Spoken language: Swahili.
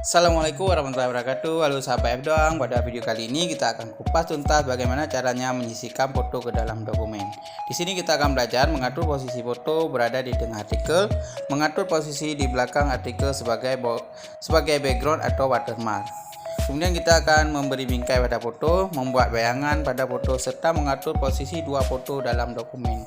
Assalamualaikum warahmatullahi wabarakatuh. Halo sahabat doank. Pada video kali ini kita akan kupas tuntas bagaimana caranya menyisipkan foto ke dalam dokumen. Di sini kita akan belajar mengatur posisi foto berada di tengah artikel, mengatur posisi di belakang artikel sebagai background atau watermark. Kemudian kita akan memberi bingkai pada foto, membuat bayangan pada foto serta mengatur posisi dua foto dalam dokumen.